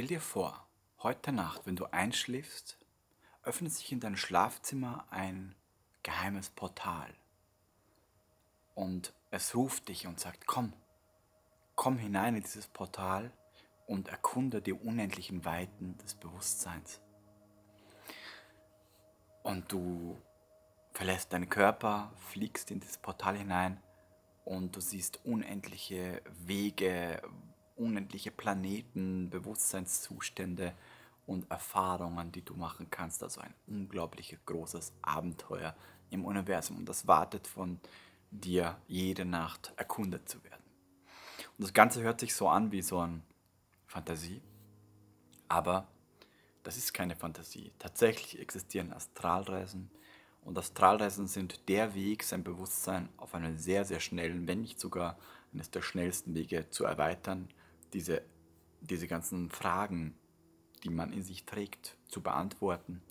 Stell dir vor, heute Nacht, wenn du einschläfst, öffnet sich in deinem Schlafzimmer ein geheimes Portal und es ruft dich und sagt, komm, komm hinein in dieses Portal und erkunde die unendlichen Weiten des Bewusstseins. Und du verlässt deinen Körper, fliegst in dieses Portal hinein und du siehst unendliche Wege, unendliche Planeten, Bewusstseinszustände und Erfahrungen, die du machen kannst. Also ein unglaublich großes Abenteuer im Universum. Und das wartet von dir jede Nacht erkundet zu werden. Und das Ganze hört sich so an wie so eine Fantasie, aber das ist keine Fantasie. Tatsächlich existieren Astralreisen und Astralreisen sind der Weg, sein Bewusstsein auf einen sehr, sehr schnellen, wenn nicht sogar eines der schnellsten Wege zu erweitern, diese ganzen Fragen, die man in sich trägt, zu beantworten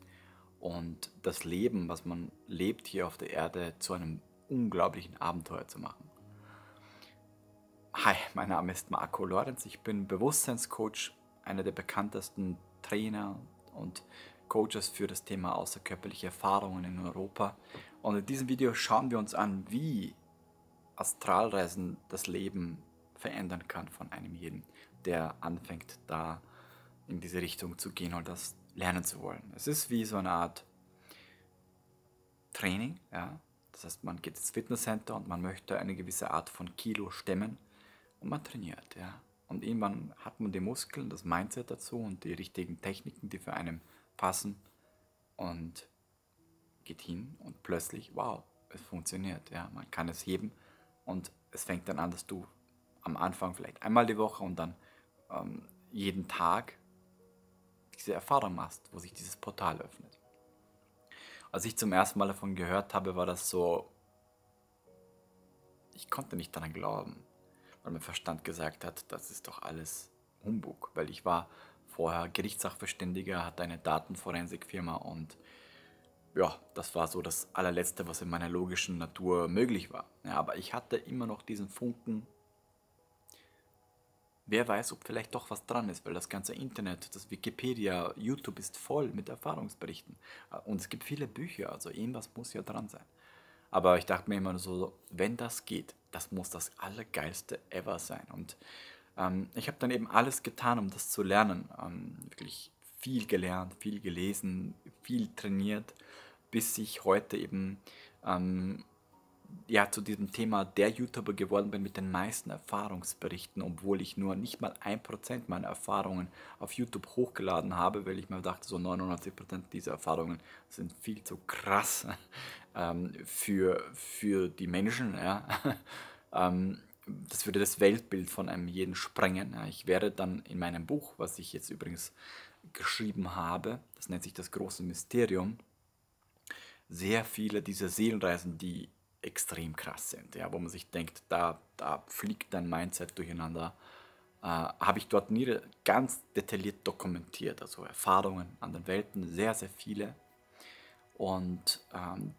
und das Leben, was man lebt hier auf der Erde, zu einem unglaublichen Abenteuer zu machen. Hi, mein Name ist Marco Lorenz, ich bin Bewusstseinscoach, einer der bekanntesten Trainer und Coaches für das Thema außerkörperliche Erfahrungen in Europa. Und in diesem Video schauen wir uns an, wie Astralreisen das Leben verändern kann von einem jeden, der anfängt, da in diese Richtung zu gehen und das lernen zu wollen. Es ist wie so eine Art Training, ja. Das heißt, man geht ins Fitnesscenter und man möchte eine gewisse Art von Kilo stemmen und man trainiert, ja. Und irgendwann hat man die Muskeln, das Mindset dazu und die richtigen Techniken, die für einen passen und geht hin und plötzlich, wow, es funktioniert, ja. Man kann es heben und es fängt dann an, dass du am Anfang vielleicht einmal die Woche und dann jeden Tag diese Erfahrung machst, wo sich dieses Portal öffnet. Als ich zum ersten Mal davon gehört habe, war das so, ich konnte nicht daran glauben, weil mein Verstand gesagt hat, das ist doch alles Humbug, weil ich war vorher Gerichtssachverständiger, hatte eine Datenforensikfirma und ja, das war so das allerletzte, was in meiner logischen Natur möglich war. Ja, aber ich hatte immer noch diesen Funken, wer weiß, ob vielleicht doch was dran ist, weil das ganze Internet, das Wikipedia, YouTube ist voll mit Erfahrungsberichten. Und es gibt viele Bücher, also irgendwas muss ja dran sein. Aber ich dachte mir immer so, wenn das geht, das muss das Allergeilste ever sein. Und ich habe dann eben alles getan, um das zu lernen. Wirklich viel gelernt, viel gelesen, viel trainiert, bis ich heute eben ja, zu diesem Thema der YouTuber geworden bin mit den meisten Erfahrungsberichten, obwohl ich nur nicht mal 1% meiner Erfahrungen auf YouTube hochgeladen habe, weil ich mir dachte, so 99% dieser Erfahrungen sind viel zu krass für die Menschen. Ja. Das würde das Weltbild von einem jeden sprengen. Ja. Ich werde dann in meinem Buch, was ich jetzt übrigens geschrieben habe, das nennt sich das große Mysterium, sehr viele dieser Seelenreisen, die extrem krass sind, ja, wo man sich denkt, da fliegt dein Mindset durcheinander, habe ich dort nie ganz detailliert dokumentiert, also Erfahrungen an den Welten, sehr, sehr viele und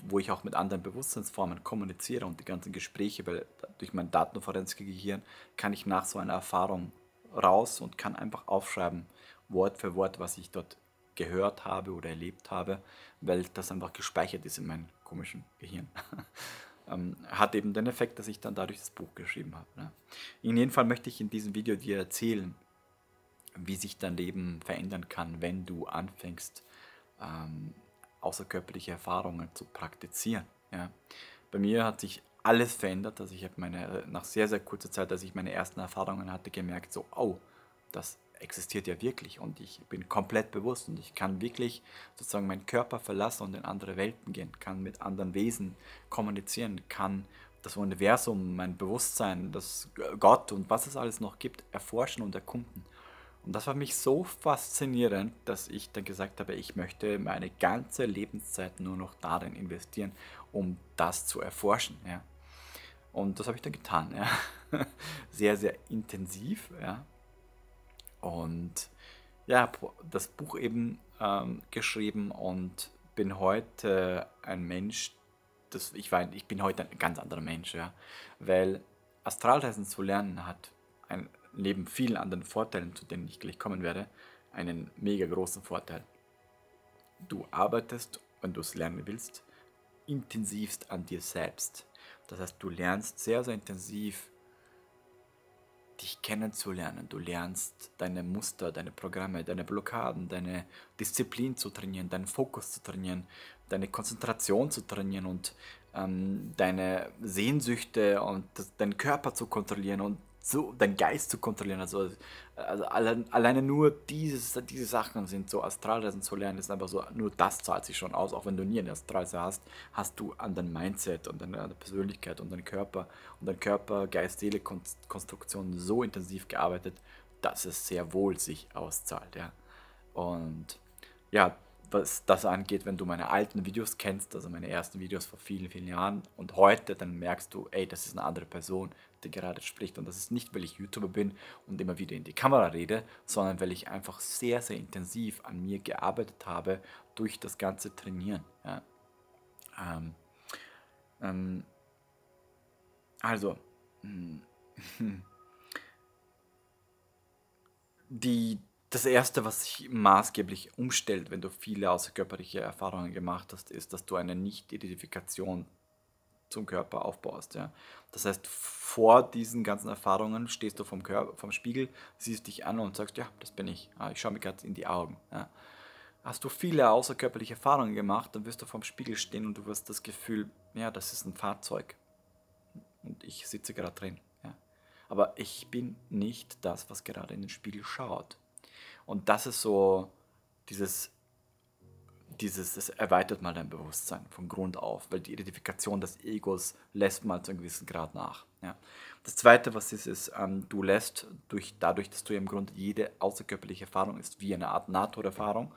wo ich auch mit anderen Bewusstseinsformen kommuniziere und die ganzen Gespräche, weil durch mein Datenforensik-Gehirn kann ich nach so einer Erfahrung raus und kann einfach aufschreiben, Wort für Wort, was ich dort gehört habe oder erlebt habe, weil das einfach gespeichert ist in meinem komischen Gehirn. Hat eben den Effekt, dass ich dann dadurch das Buch geschrieben habe. Ne? In jedem Fall möchte ich in diesem Video dir erzählen, wie sich dein Leben verändern kann, wenn du anfängst, außerkörperliche Erfahrungen zu praktizieren. Ja? Bei mir hat sich alles verändert, also ich habe nach sehr, sehr kurzer Zeit, als ich meine ersten Erfahrungen hatte, gemerkt, so, oh, das existiert ja wirklich und ich bin komplett bewusst und ich kann wirklich sozusagen meinen Körper verlassen und in andere Welten gehen, kann mit anderen Wesen kommunizieren, kann das Universum, mein Bewusstsein, das Gott und was es alles noch gibt, erforschen und erkunden. Und das war mich so faszinierend, dass ich dann gesagt habe, ich möchte meine ganze Lebenszeit nur noch darin investieren, um das zu erforschen. Ja. Und das habe ich dann getan. Ja. Sehr, sehr intensiv. Ja. Und ja, das Buch eben geschrieben und bin heute ein Mensch, ich bin heute ein ganz anderer Mensch, ja, weil Astralreisen zu lernen hat neben vielen anderen Vorteilen, zu denen ich gleich kommen werde, einen mega großen Vorteil. Du arbeitest, wenn du es lernen willst, intensivst an dir selbst. Das heißt, du lernst sehr, sehr intensiv dich kennenzulernen. Du lernst deine Muster, deine Programme, deine Blockaden, deine Disziplin zu trainieren, deinen Fokus zu trainieren, deine Konzentration zu trainieren und deine Sehnsüchte und deinen Körper zu kontrollieren und so deinen Geist zu kontrollieren. Also alleine nur diese Sachen sind so, Astralreisen zu lernen, ist einfach so, nur das zahlt sich schon aus. Auch wenn du nie eine Astralreise hast, hast du an dein Mindset und an deine Persönlichkeit und deinen Körper und dein Körper, Geist, Seele, Konstruktion so intensiv gearbeitet, dass es sehr wohl sich auszahlt. Ja. Und ja, was das angeht, wenn du meine alten Videos kennst, also meine ersten Videos vor vielen, vielen Jahren und heute, dann merkst du, ey, das ist eine andere Person, die gerade spricht. Und das ist nicht, weil ich YouTuber bin und immer wieder in die Kamera rede, sondern weil ich einfach sehr, sehr intensiv an mir gearbeitet habe durch das ganze Trainieren. Ja. Ähm, ähm, also, Die, das Erste, was sich maßgeblich umstellt, wenn du viele außerkörperliche Erfahrungen gemacht hast, ist, dass du eine Nicht-Identifikation zum Körper aufbaust. Ja? Das heißt, vor diesen ganzen Erfahrungen stehst du vom Spiegel, siehst dich an und sagst, ja, das bin ich. Ja, ich schaue mir gerade in die Augen. Ja? Hast du viele außerkörperliche Erfahrungen gemacht, dann wirst du vorm Spiegel stehen und du wirst das Gefühl, ja, das ist ein Fahrzeug und ich sitze gerade drin. Ja? Aber ich bin nicht das, was gerade in den Spiegel schaut. Und das ist so dieses, das erweitert mal dein Bewusstsein von Grund auf, weil die Identifikation des Egos lässt mal zu einem gewissen Grad nach. Ja. Das Zweite, was ist, du lässt dadurch, dass du im Grunde jede außerkörperliche Erfahrung ist, wie eine Art Nahtoderfahrung.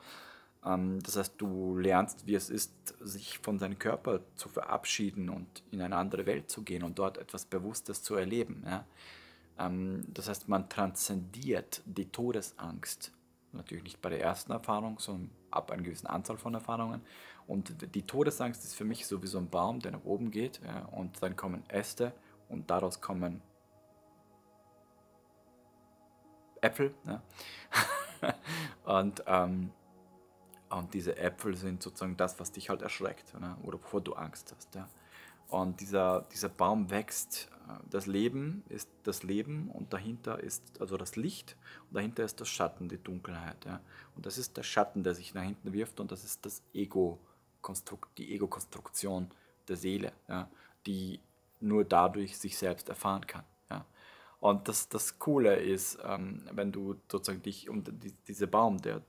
Das heißt, du lernst, wie es ist, sich von seinem Körper zu verabschieden und in eine andere Welt zu gehen und dort etwas Bewusstes zu erleben. Ja. Das heißt, man transzendiert die Todesangst. Natürlich nicht bei der ersten Erfahrung, sondern ab einer gewissen Anzahl von Erfahrungen. Und die Todesangst ist für mich so wie so ein Baum, der nach oben geht. Ja, und dann kommen Äste und daraus kommen Äpfel. Ja. und, ähm, und diese Äpfel sind sozusagen das, was dich halt erschreckt, ne? Oder wovor du Angst hast. Ja. Und dieser Baum wächst. Das Leben ist das Leben und dahinter ist also das Licht und dahinter ist das Schatten, die Dunkelheit. Ja. Und das ist der Schatten, der sich nach hinten wirft und das ist das die Ego-Konstruktion der Seele, ja, die nur dadurch sich selbst erfahren kann. Ja. Und das Coole ist, wenn du sozusagen dich um diese Baum, der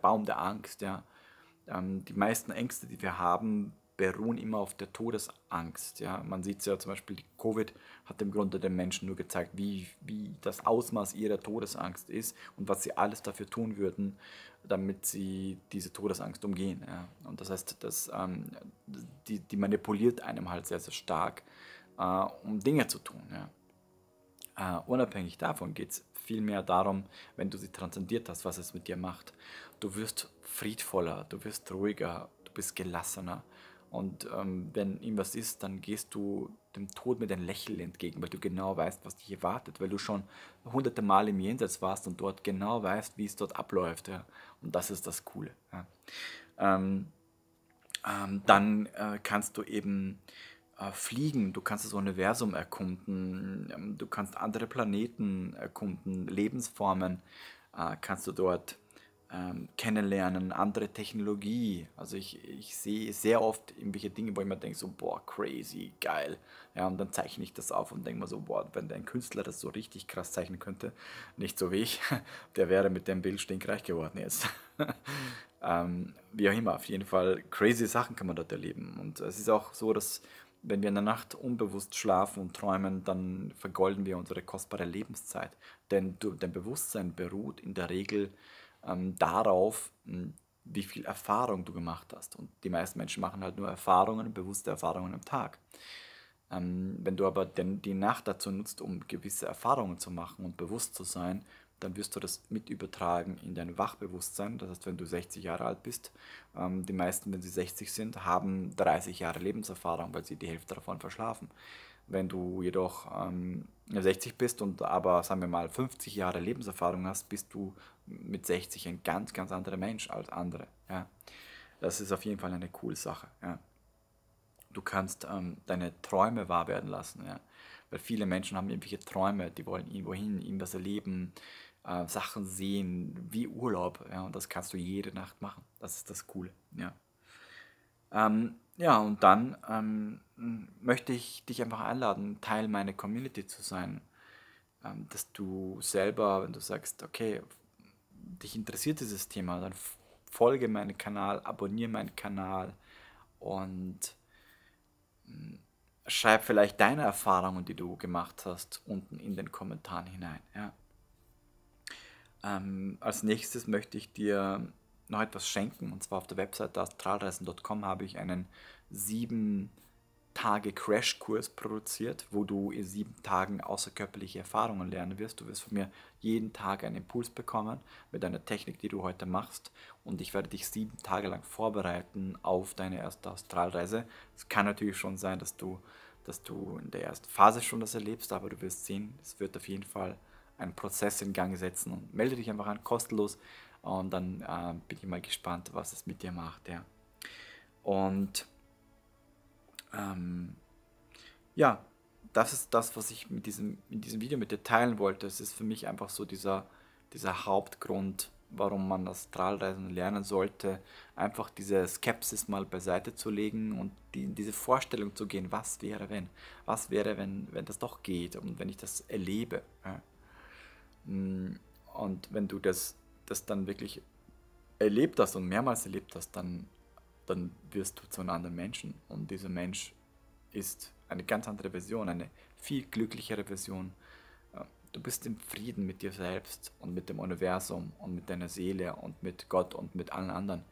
Baum der Angst, ja, die meisten Ängste, die wir haben, beruhen immer auf der Todesangst. Ja? Man sieht es ja zum Beispiel, die Covid hat im Grunde den Menschen nur gezeigt, wie das Ausmaß ihrer Todesangst ist und was sie alles dafür tun würden, damit sie diese Todesangst umgehen. Ja? Und das heißt, die manipuliert einem halt sehr, sehr stark, um Dinge zu tun. Ja? Unabhängig davon geht es vielmehr darum, wenn du sie transzendiert hast, was es mit dir macht. Du wirst friedvoller, du wirst ruhiger, du bist gelassener. Und wenn ihm was ist, dann gehst du dem Tod mit einem Lächeln entgegen, weil du genau weißt, was dich erwartet, weil du schon hunderte Mal im Jenseits warst und dort genau weißt, wie es dort abläuft. Ja. Und das ist das Coole. Ja. Ähm, dann kannst du eben fliegen, du kannst das Universum erkunden, du kannst andere Planeten erkunden, Lebensformen kannst du dort kennenlernen, andere Technologie. Also ich sehe sehr oft irgendwelche Dinge, wo ich mir denke, so, boah, crazy, geil. Ja, und dann zeichne ich das auf und denke mir so, boah, wenn ein Künstler das so richtig krass zeichnen könnte, nicht so wie ich, der wäre mit dem Bild stinkreich geworden jetzt. Wie auch immer, auf jeden Fall crazy Sachen kann man dort erleben. Und es ist auch so, dass wenn wir in der Nacht unbewusst schlafen und träumen, dann vergolden wir unsere kostbare Lebenszeit. Denn dein Bewusstsein beruht in der Regel darauf, wie viel Erfahrung du gemacht hast. Und die meisten Menschen machen halt nur Erfahrungen, bewusste Erfahrungen am Tag. Wenn du aber die Nacht dazu nutzt, um gewisse Erfahrungen zu machen und bewusst zu sein, dann wirst du das mit übertragen in dein Wachbewusstsein. Das heißt, wenn du 60 Jahre alt bist, die meisten, wenn sie 60 sind, haben 30 Jahre Lebenserfahrung, weil sie die Hälfte davon verschlafen. Wenn du jedoch 60 bist und aber, sagen wir mal, 50 Jahre Lebenserfahrung hast, bist du mit 60 ein ganz, ganz anderer Mensch als andere. Ja. Das ist auf jeden Fall eine coole Sache. Ja. Du kannst deine Träume wahr werden lassen. Ja. Weil viele Menschen haben irgendwelche Träume, die wollen irgendwo hin, irgendwas erleben, Sachen sehen, wie Urlaub. Ja. Und das kannst du jede Nacht machen. Das ist das Coole. Ja. Ja, und dann möchte ich dich einfach einladen, Teil meiner Community zu sein, dass du selber, wenn du sagst, okay, dich interessiert dieses Thema, dann folge meinen Kanal, abonniere meinen Kanal und schreib vielleicht deine Erfahrungen, die du gemacht hast, unten in den Kommentaren hinein. Ja. Als nächstes möchte ich dir noch etwas schenken, und zwar auf der Webseite astralreisen.com habe ich einen 7 Tage Crashkurs produziert, wo du in 7 Tagen außerkörperliche Erfahrungen lernen wirst. Du wirst von mir jeden Tag einen Impuls bekommen mit einer Technik, die du heute machst, und ich werde dich 7 Tage lang vorbereiten auf deine erste Astralreise. Es kann natürlich schon sein, dass du in der ersten Phase schon das erlebst, aber du wirst sehen, es wird auf jeden Fall einen Prozess in Gang setzen, und melde dich einfach an, kostenlos, und dann bin ich mal gespannt, was es mit dir macht. Ja. Und ja, das ist das, was ich in diesem Video mit dir teilen wollte. Es ist für mich einfach so dieser Hauptgrund, warum man Astralreisen lernen sollte, einfach diese Skepsis mal beiseite zu legen und in diese Vorstellung zu gehen, was wäre, wenn das doch geht und wenn ich das erlebe. Ja. Und wenn du das dann wirklich erlebt hast und mehrmals erlebt hast, dann wirst du zu einem anderen Menschen. Und dieser Mensch ist eine ganz andere Version, eine viel glücklichere Version. Du bist im Frieden mit dir selbst und mit dem Universum und mit deiner Seele und mit Gott und mit allen anderen,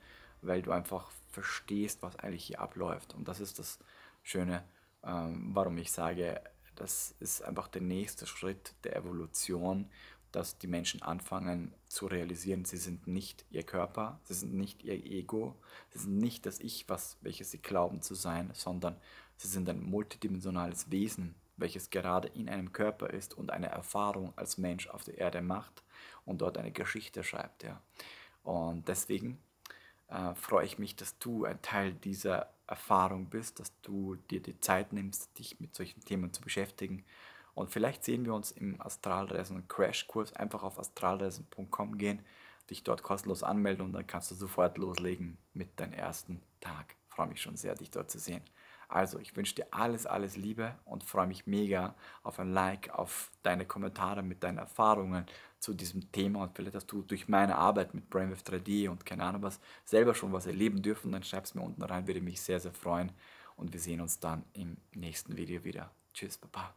weil du einfach verstehst, was eigentlich hier abläuft. Und das ist das Schöne, warum ich sage, das ist einfach der nächste Schritt der Evolution, dass die Menschen anfangen zu realisieren, sie sind nicht ihr Körper, sie sind nicht ihr Ego, sie sind nicht das Ich, welches sie glauben zu sein, sondern sie sind ein multidimensionales Wesen, welches gerade in einem Körper ist und eine Erfahrung als Mensch auf der Erde macht und dort eine Geschichte schreibt. Ja. Und deswegen freue ich mich, dass du ein Teil dieser Erfahrung bist, dass du dir die Zeit nimmst, dich mit solchen Themen zu beschäftigen. Und vielleicht sehen wir uns im Astralreisen Crashkurs. Einfach auf astralreisen.com gehen, dich dort kostenlos anmelden, und dann kannst du sofort loslegen mit deinem ersten Tag. Ich freue mich schon sehr, dich dort zu sehen. Also, ich wünsche dir alles, alles Liebe und freue mich mega auf ein Like, auf deine Kommentare mit deinen Erfahrungen zu diesem Thema, und vielleicht hast du durch meine Arbeit mit Brainwave 3D und keine Ahnung was selber schon was erleben dürfen, dann schreib es mir unten rein, würde mich sehr, sehr freuen, und wir sehen uns dann im nächsten Video wieder. Tschüss, Baba.